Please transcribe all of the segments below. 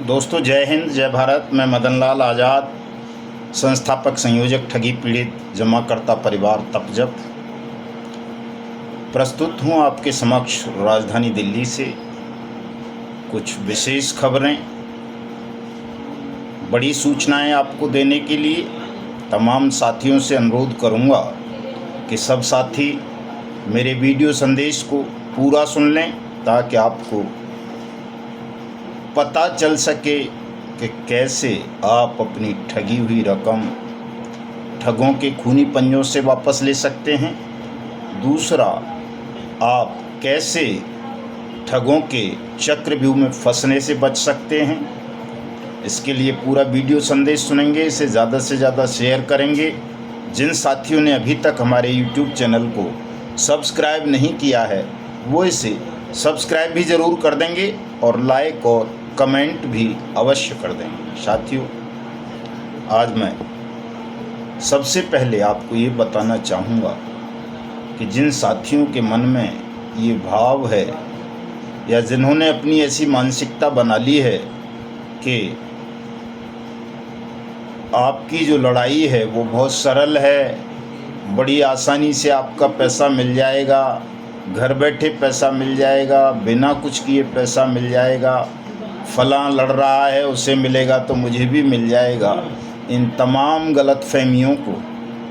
दोस्तों जय हिंद जय भारत। मैं मदन लाल आज़ाद, संस्थापक संयोजक ठगी पीड़ित जमाकर्ता परिवार तपजप, प्रस्तुत हूँ आपके समक्ष राजधानी दिल्ली से कुछ विशेष खबरें, बड़ी सूचनाएं आपको देने के लिए। तमाम साथियों से अनुरोध करूँगा कि सब साथी मेरे वीडियो संदेश को पूरा सुन लें ताकि आपको पता चल सके कि कैसे आप अपनी ठगी हुई रकम ठगों के खूनी पंजों से वापस ले सकते हैं। दूसरा, आप कैसे ठगों के चक्रव्यूह में फंसने से बच सकते हैं। इसके लिए पूरा वीडियो संदेश सुनेंगे, इसे ज़्यादा से ज़्यादा शेयर करेंगे। जिन साथियों ने अभी तक हमारे YouTube चैनल को सब्सक्राइब नहीं किया है वो इसे सब्सक्राइब भी ज़रूर कर देंगे और लाइक और कमेंट भी अवश्य कर देंगे। साथियों, आज मैं सबसे पहले आपको ये बताना चाहूँगा कि जिन साथियों के मन में ये भाव है या जिन्होंने अपनी ऐसी मानसिकता बना ली है कि आपकी जो लड़ाई है वो बहुत सरल है, बड़ी आसानी से आपका पैसा मिल जाएगा, घर बैठे पैसा मिल जाएगा, बिना कुछ किए पैसा मिल जाएगा, फलां लड़ रहा है उसे मिलेगा तो मुझे भी मिल जाएगा, इन तमाम गलतफहमियों को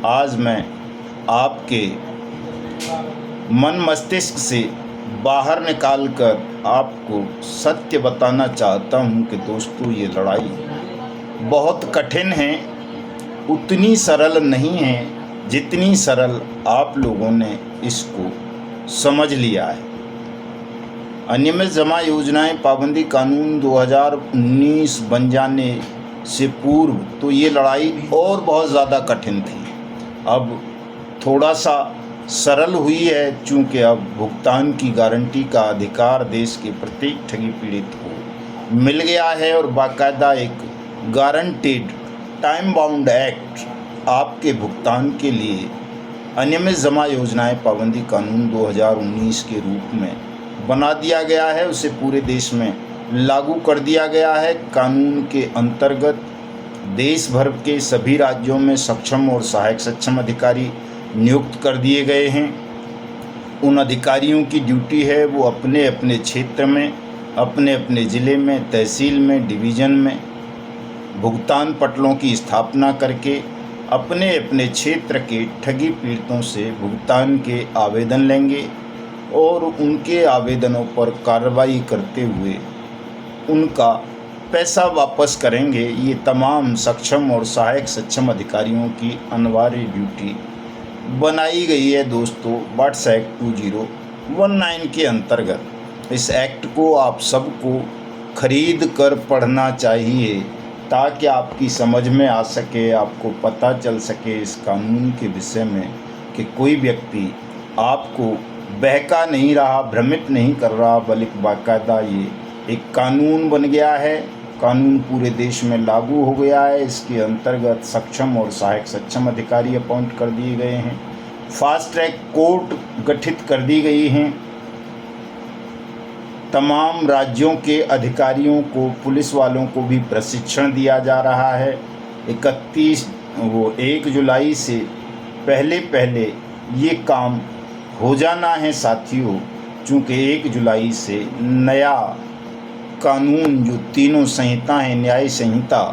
आज मैं आपके मन मस्तिष्क से बाहर निकाल कर आपको सत्य बताना चाहता हूं कि दोस्तों ये लड़ाई बहुत कठिन है, उतनी सरल नहीं है जितनी सरल आप लोगों ने इसको समझ लिया है। अनियमित जमा योजनाएं पाबंदी कानून 2019 बन जाने से पूर्व तो ये लड़ाई और बहुत ज़्यादा कठिन थी, अब थोड़ा सा सरल हुई है, चूँकि अब भुगतान की गारंटी का अधिकार देश के प्रत्येक ठगी पीड़ित को मिल गया है और बाकायदा एक गारंटीड टाइम बाउंड एक्ट आपके भुगतान के लिए अनियमित जमा योजनाएं पाबंदी कानून 2019 के रूप में बना दिया गया है। उसे पूरे देश में लागू कर दिया गया है। कानून के अंतर्गत देश भर के सभी राज्यों में सक्षम और सहायक सक्षम अधिकारी नियुक्त कर दिए गए हैं। उन अधिकारियों की ड्यूटी है वो अपने अपने क्षेत्र में, अपने अपने ज़िले में, तहसील में, डिवीज़न में भुगतान पटलों की स्थापना करके अपने अपने क्षेत्र के ठगी पीड़ितों से भुगतान के आवेदन लेंगे और उनके आवेदनों पर कार्रवाई करते हुए उनका पैसा वापस करेंगे। ये तमाम सक्षम और सहायक सक्षम अधिकारियों की अनिवार्य ड्यूटी बनाई गई है दोस्तों वाट्स एक्ट 2019 के अंतर्गत। इस एक्ट को आप सबको खरीद कर पढ़ना चाहिए ताकि आपकी समझ में आ सके, आपको पता चल सके इस कानून के विषय में कि कोई व्यक्ति आपको बहका नहीं रहा, भ्रमित नहीं कर रहा, बल्कि बाकायदा ये एक कानून बन गया है, कानून पूरे देश में लागू हो गया है। इसके अंतर्गत सक्षम और सहायक सक्षम अधिकारी अपॉइंट कर दिए गए हैं, फास्ट ट्रैक कोर्ट गठित कर दी गई हैं, तमाम राज्यों के अधिकारियों को, पुलिस वालों को भी प्रशिक्षण दिया जा रहा है। 1 जुलाई से पहले ये काम हो जाना है साथियों, चूँकि 1 जुलाई से नया कानून जो तीनों संहिता हैं, न्याय संहिता,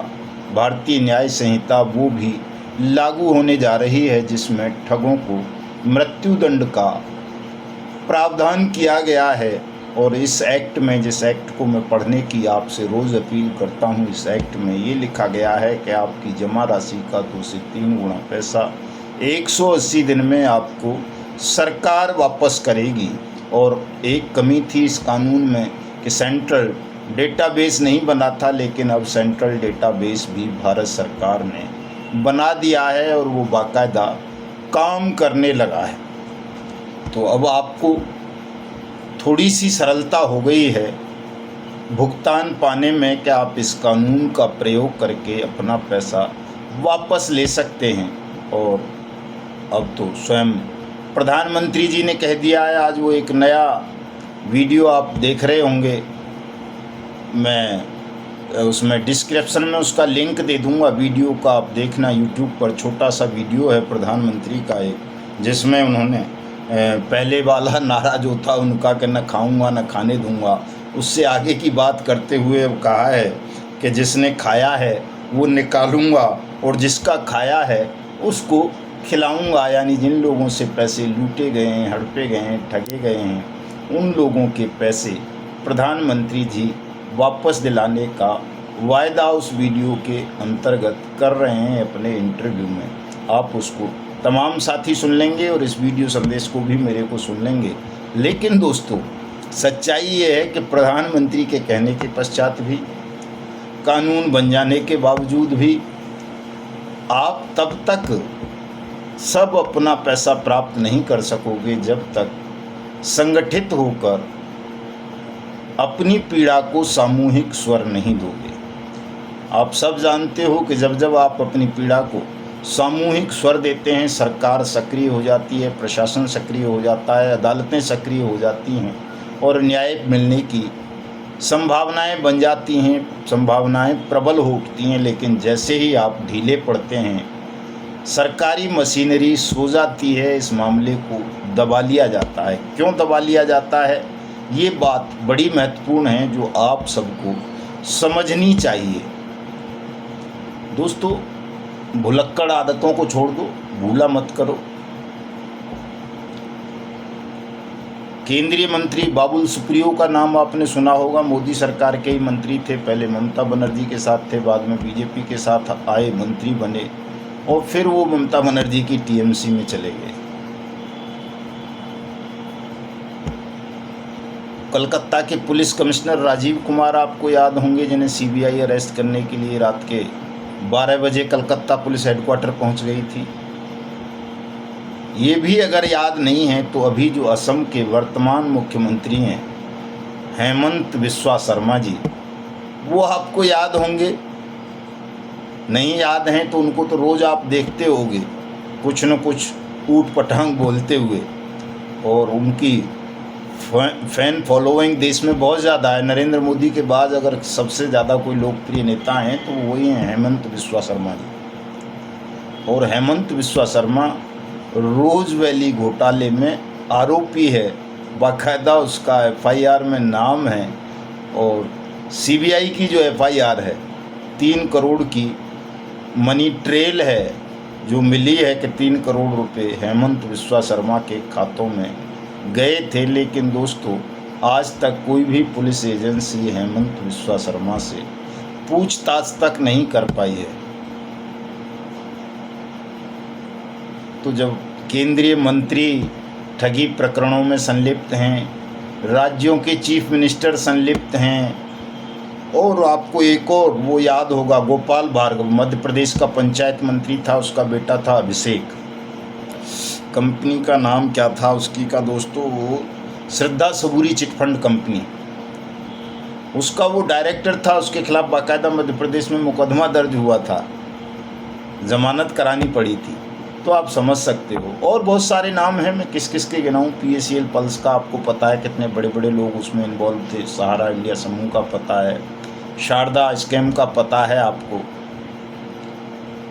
भारतीय न्याय संहिता, वो भी लागू होने जा रही है, जिसमें ठगों को मृत्युदंड का प्रावधान किया गया है। और इस एक्ट में, जिस एक्ट को मैं पढ़ने की आपसे रोज़ अपील करता हूँ, इस एक्ट में ये लिखा गया है कि आपकी जमा राशि का 2 से 3 गुना पैसा 180 दिन में आपको सरकार वापस करेगी। और एक कमी थी इस कानून में कि सेंट्रल डेटाबेस नहीं बना था, लेकिन अब सेंट्रल डेटाबेस भी भारत सरकार ने बना दिया है और वो बाकायदा काम करने लगा है। तो अब आपको थोड़ी सी सरलता हो गई है भुगतान पाने में कि आप इस कानून का प्रयोग करके अपना पैसा वापस ले सकते हैं। और अब तो स्वयं प्रधानमंत्री जी ने कह दिया है, आज वो एक नया वीडियो आप देख रहे होंगे, मैं उसमें डिस्क्रिप्शन में उसका लिंक दे दूंगा वीडियो का, आप देखना। यूट्यूब पर छोटा सा वीडियो है प्रधानमंत्री का एक, जिसमें उन्होंने पहले वाला नारा जो था उनका कि न खाऊंगा न खाने दूंगा, उससे आगे की बात करते हुए कहा है कि जिसने खाया है वो निकालूंगा और जिसका खाया है उसको खिलाऊंगा। यानी जिन लोगों से पैसे लूटे गए हैं, हड़पे गए हैं, ठगे गए हैं, उन लोगों के पैसे प्रधानमंत्री जी वापस दिलाने का वायदा उस वीडियो के अंतर्गत कर रहे हैं अपने इंटरव्यू में। आप उसको तमाम साथी सुन लेंगे और इस वीडियो संदेश को भी मेरे को सुन लेंगे। लेकिन दोस्तों, सच्चाई ये है कि प्रधानमंत्री के कहने के पश्चात भी, कानून बन जाने के बावजूद भी, आप तब तक सब अपना पैसा प्राप्त नहीं कर सकोगे जब तक संगठित होकर अपनी पीड़ा को सामूहिक स्वर नहीं दोगे। आप सब जानते हो कि जब जब आप अपनी पीड़ा को सामूहिक स्वर देते हैं, सरकार सक्रिय हो जाती है, प्रशासन सक्रिय हो जाता है, अदालतें सक्रिय हो जाती हैं और न्याय मिलने की संभावनाएं बन जाती हैं, संभावनाएं प्रबल हो उठती हैं। लेकिन जैसे ही आप ढीले पड़ते हैं, सरकारी मशीनरी सो जाती है, इस मामले को दबा लिया जाता है। क्यों दबा लिया जाता है, ये बात बड़ी महत्वपूर्ण है जो आप सबको समझनी चाहिए। दोस्तों, भुलक्कड़ आदतों को छोड़ दो, भूला मत करो। केंद्रीय मंत्री बाबुल सुप्रियो का नाम आपने सुना होगा, मोदी सरकार के ही मंत्री थे। पहले ममता बनर्जी के साथ थे, बाद में बीजेपी के साथ आए, मंत्री बने और फिर वो ममता बनर्जी की टीएमसी में चले गए। कलकत्ता के पुलिस कमिश्नर राजीव कुमार आपको याद होंगे, जिन्हें सीबीआई अरेस्ट करने के लिए रात के 12 बजे कलकत्ता पुलिस हेडक्वार्टर पहुंच गई थी। ये भी अगर याद नहीं है तो अभी जो असम के वर्तमान मुख्यमंत्री हैं हेमंत बिस्वा शर्मा जी, वो आपको याद होंगे। नहीं याद हैं तो उनको तो रोज़ आप देखते होगे कुछ न कुछ ऊट पटांग बोलते हुए, और उनकी फैन फॉलोइंग देश में बहुत ज़्यादा है। नरेंद्र मोदी के बाद अगर सबसे ज़्यादा कोई लोकप्रिय नेता हैं तो वही हैं हेमंत बिस्वा शर्मा जी। और हेमंत बिस्वा शर्मा रोज़ वैली घोटाले में आरोपी है, बाकायदा उसका एफआईआर में नाम है। और सीबीआई की जो एफआईआर है 3 करोड़ की मनी ट्रेल है जो मिली है कि 3 करोड़ रुपए हेमंत बिस्वा शर्मा के खातों में गए थे। लेकिन दोस्तों, आज तक कोई भी पुलिस एजेंसी हेमंत बिस्वा शर्मा से पूछताछ तक नहीं कर पाई है। तो जब केंद्रीय मंत्री ठगी प्रकरणों में संलिप्त हैं, राज्यों के चीफ मिनिस्टर संलिप्त हैं, और आपको एक और वो याद होगा, गोपाल भार्गव मध्य प्रदेश का पंचायत मंत्री था, उसका बेटा था अभिषेक, कंपनी का नाम क्या था उसकी का दोस्तों, वो श्रद्धा सबूरी चिटफंड कंपनी, उसका वो डायरेक्टर था। उसके खिलाफ बाकायदा मध्य प्रदेश में मुकदमा दर्ज हुआ था, जमानत करानी पड़ी थी। तो आप समझ सकते हो। और बहुत सारे नाम हैं, मैं किस किस के गिनाऊँ। PACL पल्स का आपको पता है कितने बड़े बड़े लोग उसमें इन्वॉल्व थे, सहारा इंडिया समूह का पता है, शारदा स्कैम का पता है आपको,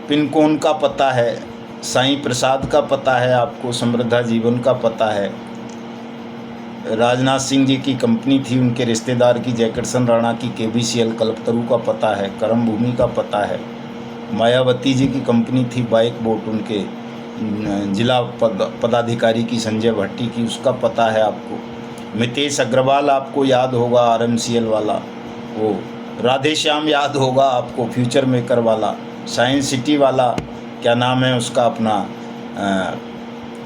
पिनकोन का पता है, साईं प्रसाद का पता है आपको, समृद्धा जीवन का पता है, राजनाथ सिंह जी की कंपनी थी, उनके रिश्तेदार की जैकरसन राणा की KBCL कल्पतरू का पता है, करम भूमि का पता है, मायावती जी की कंपनी थी बाइक बोट, उनके जिला पदाधिकारी की संजय भट्टी की, उसका पता है आपको। मितेश अग्रवाल आपको याद होगा, RMCL वाला, वो राधे श्याम याद होगा आपको, फ्यूचर मेकर वाला, साइंस सिटी वाला, क्या नाम है उसका अपना,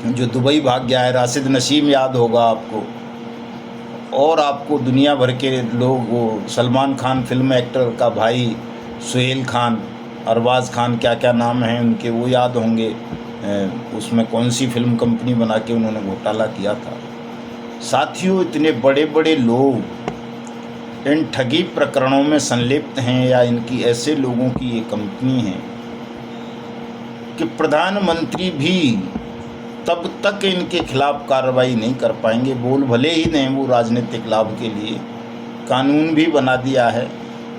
जो दुबई भाग गया है, राशिद नसीम याद होगा आपको। और आपको दुनिया भर के लोग, वो सलमान खान फिल्म एक्टर का भाई, सुहेल खान, अरबाज खान, क्या क्या नाम हैं उनके, वो याद होंगे। उसमें कौन सी फिल्म कंपनी बना के उन्होंने घोटाला किया था। साथियों, इतने बड़े बड़े लोग इन ठगी प्रकरणों में संलिप्त हैं, या इनकी ऐसे लोगों की ये कंपनी है कि प्रधानमंत्री भी तब तक इनके खिलाफ कार्रवाई नहीं कर पाएंगे। बोल भले ही दें वो राजनीतिक लाभ के लिए, कानून भी बना दिया है,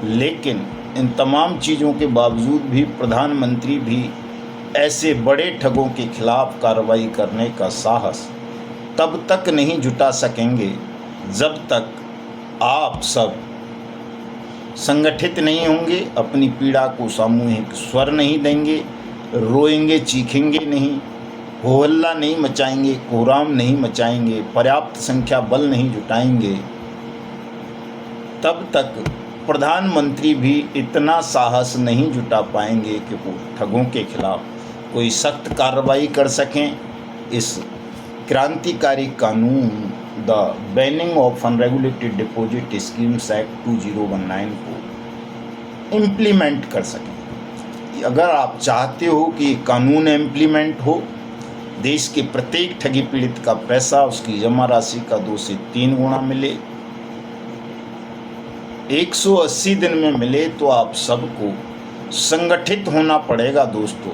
लेकिन इन तमाम चीज़ों के बावजूद भी प्रधानमंत्री भी ऐसे बड़े ठगों के खिलाफ कार्रवाई करने का साहस तब तक नहीं जुटा सकेंगे जब तक आप सब संगठित नहीं होंगे, अपनी पीड़ा को सामूहिक स्वर नहीं देंगे, रोएंगे चीखेंगे नहीं, हो हल्ला नहीं मचाएंगे, कोहराम नहीं मचाएंगे, पर्याप्त संख्या बल नहीं जुटाएंगे, तब तक प्रधानमंत्री भी इतना साहस नहीं जुटा पाएंगे कि वो ठगों के खिलाफ कोई सख्त कार्रवाई कर सकें। इस क्रांतिकारी कानून the banning of unregulated deposit schemes act 2019 को इम्प्लीमेंट कर सकें। अगर आप चाहते हो कि कानून इम्प्लीमेंट हो, देश के प्रत्येक ठगी पीड़ित का पैसा उसकी जमा राशि का 2 से 3 गुना मिले, 180 दिन में मिले, तो आप सबको संगठित होना पड़ेगा दोस्तों।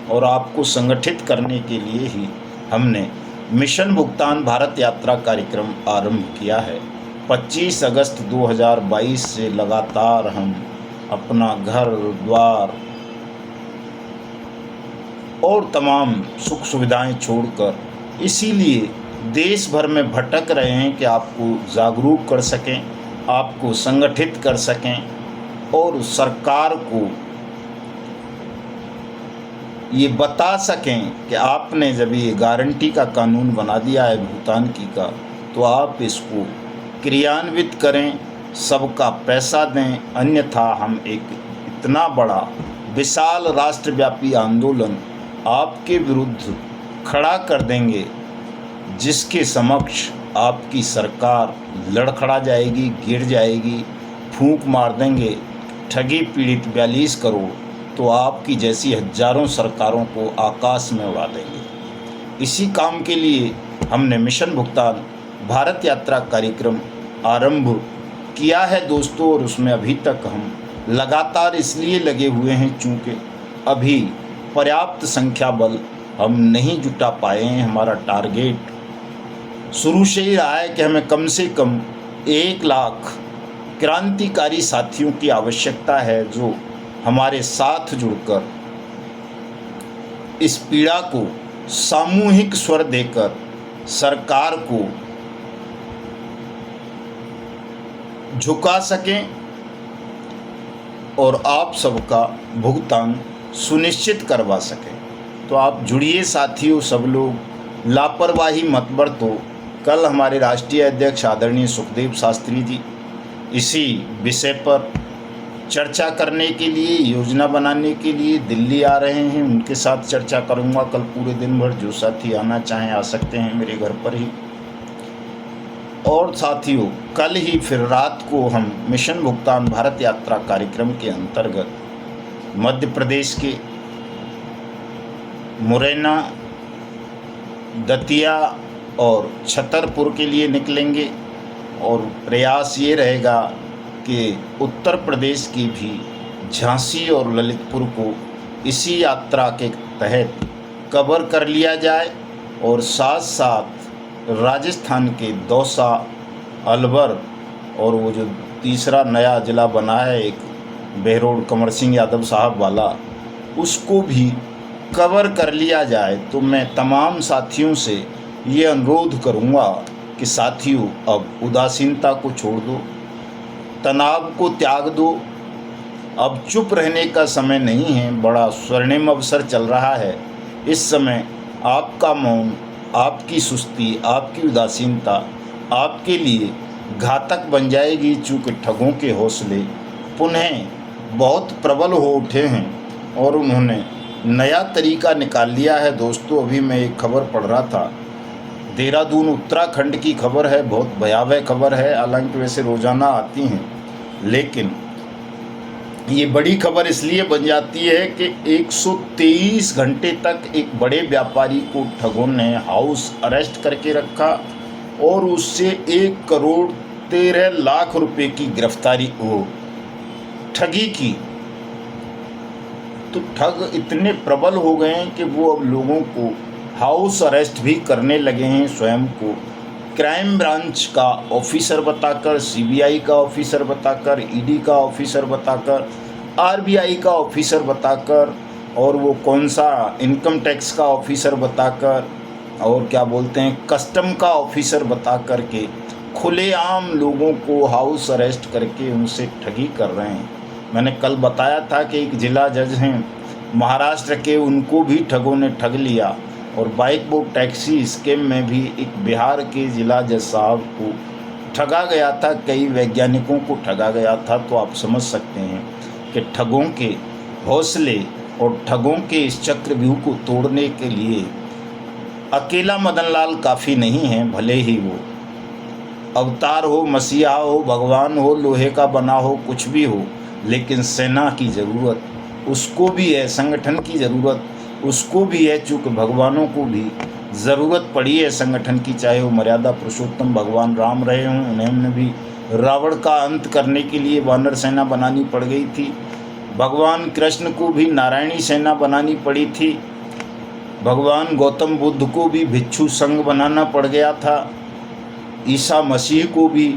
और आपको संगठित करने के लिए ही हमने मिशन भुगतान भारत यात्रा कार्यक्रम आरंभ किया है। 25 अगस्त 2022 से लगातार हम अपना घर द्वार और तमाम सुख सुविधाएं छोड़कर इसीलिए देश भर में भटक रहे हैं कि आपको जागरूक कर सकें, आपको संगठित कर सकें और सरकार को ये बता सकें कि आपने जब ये गारंटी का कानून बना दिया है भुगतान की का, तो आप इसको क्रियान्वित करें, सबका पैसा दें, अन्यथा हम एक इतना बड़ा विशाल राष्ट्रव्यापी आंदोलन आपके विरुद्ध खड़ा कर देंगे जिसके समक्ष आपकी सरकार लड़खड़ा जाएगी, गिर जाएगी, फूंक मार देंगे। ठगी पीड़ित 42 करोड़ तो आपकी जैसी हजारों सरकारों को आकाश में उड़ा देंगे। इसी काम के लिए हमने मिशन भुगतान भारत यात्रा कार्यक्रम आरंभ किया है दोस्तों, और उसमें अभी तक हम लगातार इसलिए लगे हुए हैं चूँकि अभी पर्याप्त संख्या बल हम नहीं जुटा पाए हैं। हमारा टारगेट शुरू से ही रहा है कि हमें कम से कम 1 लाख क्रांतिकारी साथियों की आवश्यकता है जो हमारे साथ जुड़कर इस पीड़ा को सामूहिक स्वर देकर सरकार को झुका सकें और आप सबका भुगतान सुनिश्चित करवा सकें। तो आप जुड़िए साथियों, सब लोग लापरवाही मत बरतो। कल हमारे राष्ट्रीय अध्यक्ष आदरणीय सुखदेव शास्त्री जी इसी विषय पर चर्चा करने के लिए, योजना बनाने के लिए दिल्ली आ रहे हैं। उनके साथ चर्चा करूंगा कल पूरे दिन भर। जो साथी आना चाहें आ सकते हैं मेरे घर पर ही। और साथियों, कल ही फिर रात को हम मिशन भुगतान भारत यात्रा कार्यक्रम के अंतर्गत मध्य प्रदेश के मुरैना, दतिया और छतरपुर के लिए निकलेंगे। और प्रयास ये रहेगा कि उत्तर प्रदेश की भी झांसी और ललितपुर को इसी यात्रा के तहत कवर कर लिया जाए, और साथ साथ राजस्थान के दौसा, अलवर और वो जो तीसरा नया ज़िला बना है एक बहरोड कंवर सिंह यादव साहब वाला, उसको भी कवर कर लिया जाए। तो मैं तमाम साथियों से ये अनुरोध करूँगा कि साथियों, अब उदासीनता को छोड़ दो, तनाव को त्याग दो। अब चुप रहने का समय नहीं है, बड़ा स्वर्णिम अवसर चल रहा है। इस समय आपका मौन, आपकी सुस्ती, आपकी उदासीनता आपके लिए घातक बन जाएगी, चूँकि ठगों के हौसले पुनः बहुत प्रबल हो उठे हैं और उन्होंने नया तरीका निकाल लिया है। दोस्तों, अभी मैं एक खबर पढ़ रहा था, देहरादून उत्तराखंड की खबर है, बहुत भयावह खबर है। हालांकि वैसे रोज़ाना आती हैं, लेकिन ये बड़ी खबर इसलिए बन जाती है कि 123 घंटे तक एक बड़े व्यापारी को ठगों ने हाउस अरेस्ट करके रखा और उससे 1,13,00,000 रुपए की गिरफ्तारी हो ठगी की। तो ठग इतने प्रबल हो गए हैं कि वो अब लोगों को हाउस अरेस्ट भी करने लगे हैं स्वयं को, क्राइम ब्रांच का ऑफिसर बताकर, सीबीआई का ऑफिसर बताकर, ईडी का ऑफिसर बताकर, आरबीआई का ऑफिसर बताकर, और वो कौन सा इनकम टैक्स का ऑफिसर बताकर, और क्या बोलते हैं कस्टम का ऑफिसर बता कर के खुलेआम लोगों को हाउस अरेस्ट करके उनसे ठगी कर रहे हैं। मैंने कल बताया था कि एक जिला जज हैं महाराष्ट्र के, उनको भी ठगों ने ठग लिया। और बाइक बोर्ड टैक्सी स्कैम में भी एक बिहार के जिला जज साहब को ठगा गया था, कई वैज्ञानिकों को ठगा गया था। तो आप समझ सकते हैं कि ठगों के हौसले और ठगों के इस चक्रव्यूह को तोड़ने के लिए अकेला मदन लाल काफ़ी नहीं है। भले ही वो अवतार हो, मसीहा हो, भगवान हो, लोहे का बना हो, कुछ भी हो, लेकिन सेना की ज़रूरत उसको भी है, संगठन की ज़रूरत उसको भी है। चूँकि भगवानों को भी ज़रूरत पड़ी है संगठन की, चाहे वो मर्यादा पुरुषोत्तम भगवान राम रहे हों, उन्होंने भी रावण का अंत करने के लिए वानर सेना बनानी पड़ गई थी। भगवान कृष्ण को भी नारायणी सेना बनानी पड़ी थी। भगवान गौतम बुद्ध को भी भिक्षु संघ बनाना पड़ गया था। ईसा मसीह को भी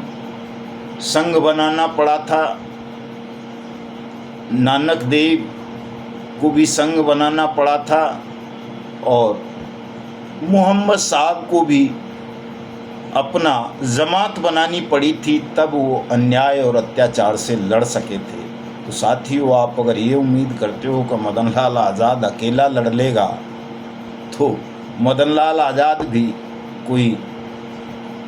संघ बनाना पड़ा था। नानक देव को भी संघ बनाना पड़ा था। और मोहम्मद साहब को भी अपना जमात बनानी पड़ी थी, तब वो अन्याय और अत्याचार से लड़ सके थे। तो साथियों, आप अगर ये उम्मीद करते हो कि मदन लाल आज़ाद अकेला लड़ लेगा, तो मदन लाल आज़ाद भी कोई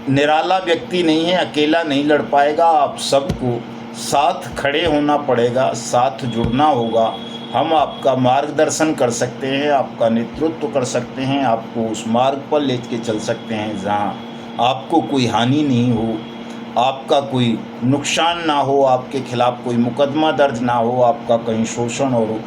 निराला व्यक्ति नहीं है, अकेला नहीं लड़ पाएगा। आप सबको साथ खड़े होना पड़ेगा, साथ जुड़ना होगा। हम आपका मार्गदर्शन कर सकते हैं, आपका नेतृत्व कर सकते हैं, आपको उस मार्ग पर ले के चल सकते हैं जहां आपको कोई हानि नहीं हो, आपका कोई नुकसान ना हो, आपके खिलाफ कोई मुकदमा दर्ज ना हो, आपका कहीं शोषण और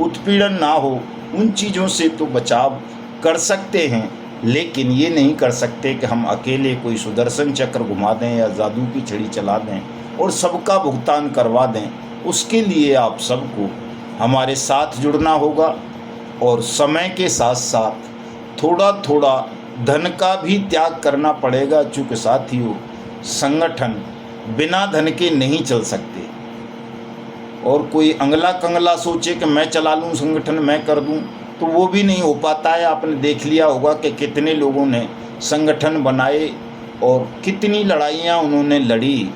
उत्पीड़न ना हो। उन चीज़ों से तो बचाव कर सकते हैं, लेकिन ये नहीं कर सकते कि हम अकेले कोई सुदर्शन चक्र घुमा दें या जादू की छड़ी चला दें और सबका भुगतान करवा दें। उसके लिए आप सबको हमारे साथ जुड़ना होगा और समय के साथ साथ थोड़ा थोड़ा धन का भी त्याग करना पड़ेगा। चूँकि साथियों, संगठन बिना धन के नहीं चल सकते। और कोई अंगला कंगला सोचे कि मैं चला लूँ संगठन, मैं कर दूँ, तो वो भी नहीं हो पाता है। आपने देख लिया होगा कि कितने लोगों ने संगठन बनाए और कितनी लड़ाइयाँ उन्होंने लड़ी,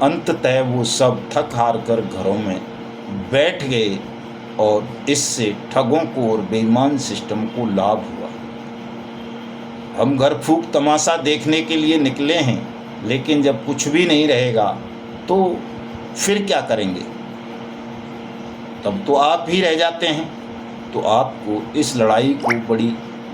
अंततः वो सब थक हार कर घरों में बैठ गए और इससे ठगों को और बेईमान सिस्टम को लाभ हुआ। हम घर फूंक तमाशा देखने के लिए निकले हैं, लेकिन जब कुछ भी नहीं रहेगा तो फिर क्या करेंगे? तब तो आप ही रह जाते हैं। तो आपको इस लड़ाई को बड़ी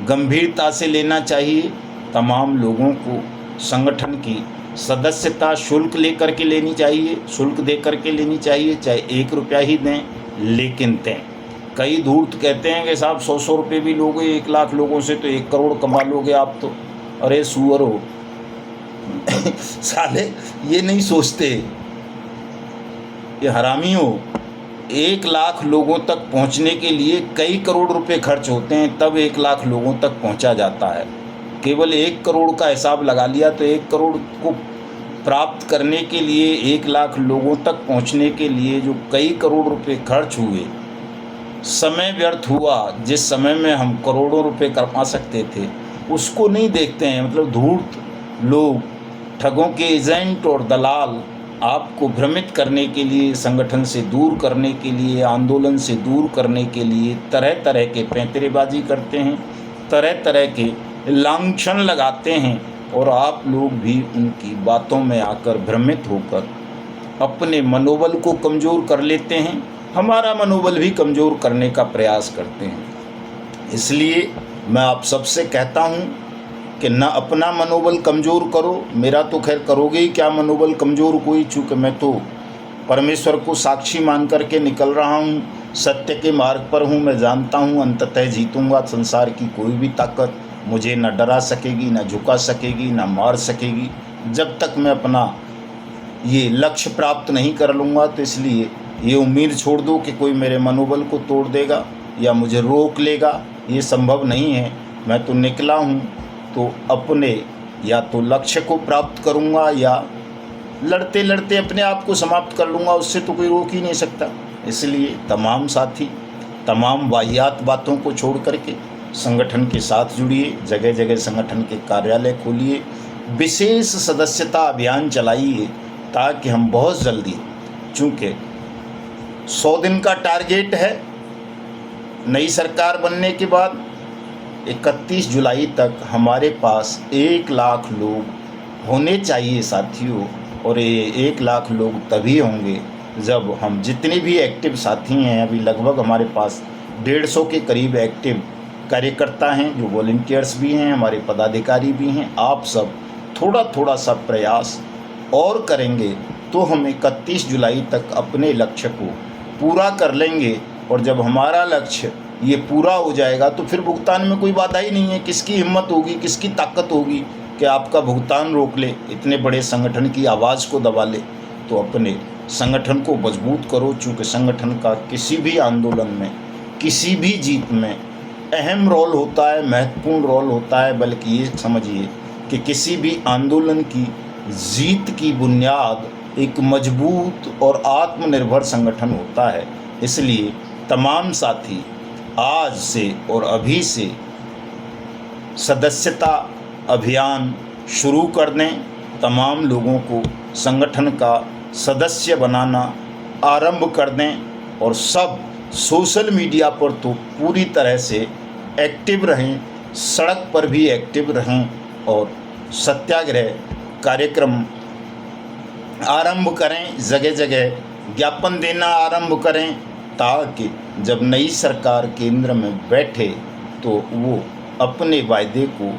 गंभीरता से लेना चाहिए। तमाम लोगों को संगठन की सदस्यता शुल्क लेकर के लेनी चाहिए, शुल्क दे करके लेनी चाहिए, चाहे 1 रुपया ही दें, लेकिन दें। कई धूर्त कहते हैं कि साहब 100-100 रुपये भी लोगे 1 लाख लोगों से तो 1 करोड़ कमा लोगे आप तो। अरे सुअर हो साले, ये नहीं सोचते, ये हरामी हो। 1 लाख लोगों तक पहुंचने के लिए कई करोड़ रुपए खर्च होते हैं, तब 1 लाख लोगों तक पहुंचा जाता है। केवल 1 करोड़ का हिसाब लगा लिया तो 1 करोड़ को प्राप्त करने के लिए 1 लाख लोगों तक पहुंचने के लिए जो कई करोड़ रुपए खर्च हुए, समय व्यर्थ हुआ। जिस समय में हम करोड़ों रुपए कमा सकते थे उसको नहीं देखते हैं। मतलब धूर्त लोग, ठगों के एजेंट और दलाल आपको भ्रमित करने के लिए, संगठन से दूर करने के लिए, आंदोलन से दूर करने के लिए तरह तरह के पैंतरेबाजी करते हैं, तरह तरह के लांछन लगाते हैं और आप लोग भी उनकी बातों में आकर भ्रमित होकर अपने मनोबल को कमज़ोर कर लेते हैं, हमारा मनोबल भी कमज़ोर करने का प्रयास करते हैं। इसलिए मैं आप सबसे कहता हूँ कि न अपना मनोबल कमज़ोर करो। मेरा तो खैर करोगे ही क्या मनोबल कमज़ोर कोई, चूँकि मैं तो परमेश्वर को साक्षी मान करके निकल रहा हूँ, सत्य के मार्ग पर हूँ। मैं जानता हूँ अंततः जीतूँगा। संसार की कोई भी ताकत मुझे न डरा सकेगी, न झुका सकेगी, न मार सकेगी, जब तक मैं अपना ये लक्ष्य प्राप्त नहीं कर लूँगा। तो इसलिए ये उम्मीद छोड़ दो कि कोई मेरे मनोबल को तोड़ देगा या मुझे रोक लेगा, ये संभव नहीं है। मैं तो निकला हूँ तो अपने या तो लक्ष्य को प्राप्त करूँगा या लड़ते लड़ते अपने आप को समाप्त कर लूँगा, उससे तो कोई रोक ही नहीं सकता। इसलिए तमाम साथी तमाम वाहियात बातों को छोड़ करके संगठन के साथ जुड़िए, जगह जगह संगठन के कार्यालय खोलिए, विशेष सदस्यता अभियान चलाइए, ताकि हम बहुत जल्दी, चूँकि 100 दिन का टारगेट है नई सरकार बनने के बाद, 31 जुलाई तक हमारे पास 1 लाख लोग होने चाहिए साथियों। और ये 1 लाख लोग तभी होंगे जब हम जितने भी एक्टिव साथी हैं, अभी लगभग हमारे पास 150 के करीब एक्टिव कार्यकर्ता हैं, जो वॉलंटियर्स भी हैं, हमारे पदाधिकारी भी हैं, आप सब थोड़ा थोड़ा सा प्रयास और करेंगे तो हम 31 जुलाई तक अपने लक्ष्य को पूरा कर लेंगे। और जब हमारा लक्ष्य ये पूरा हो जाएगा तो फिर भुगतान में कोई बाधा ही नहीं है। किसकी हिम्मत होगी, किसकी ताकत होगी कि आपका भुगतान रोक ले, इतने बड़े संगठन की आवाज़ को दबा ले। तो अपने संगठन को मजबूत करो, चूँकि संगठन का किसी भी आंदोलन में, किसी भी जीत में अहम रोल होता है, महत्वपूर्ण रोल होता है। बल्कि ये समझिए कि किसी भी आंदोलन की जीत की बुनियाद एक मजबूत और आत्मनिर्भर संगठन होता है। इसलिए तमाम साथी आज से और अभी से सदस्यता अभियान शुरू कर दें, तमाम लोगों को संगठन का सदस्य बनाना आरंभ कर दें। और सब सोशल मीडिया पर तो पूरी तरह से एक्टिव रहें, सड़क पर भी एक्टिव रहें और सत्याग्रह कार्यक्रम आरंभ करें, जगह जगह ज्ञापन देना आरंभ करें, ताकि जब नई सरकार केंद्र में बैठे तो वो अपने वायदे को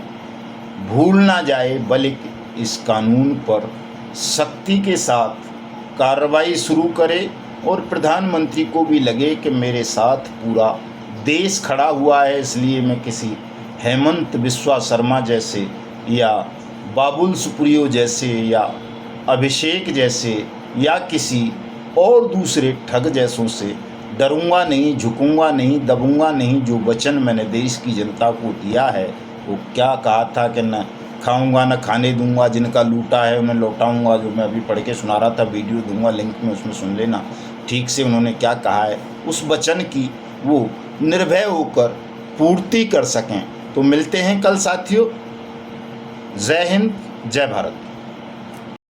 भूल ना जाए, बल्कि इस कानून पर सख्ती के साथ कार्रवाई शुरू करे। और प्रधानमंत्री को भी लगे कि मेरे साथ पूरा देश खड़ा हुआ है, इसलिए मैं किसी हेमंत बिस्वा शर्मा जैसे या बाबुल सुप्रियो जैसे या अभिषेक जैसे या किसी और दूसरे ठग जैसों से डरूंगा नहीं, झुकूंगा नहीं, दबूंगा नहीं। जो वचन मैंने देश की जनता को दिया है, वो क्या कहा था कि न खाऊंगा न खाने दूंगा, जिनका लूटा है उन्हें लौटाऊंगा, जो मैं अभी पढ़ के सुना रहा था, वीडियो दूंगा लिंक में, उसमें सुन लेना ठीक से उन्होंने क्या कहा है। उस वचन की वो निर्भय होकर पूर्ति कर सकें। तो मिलते हैं कल साथियों। जय हिंद, जय भारत।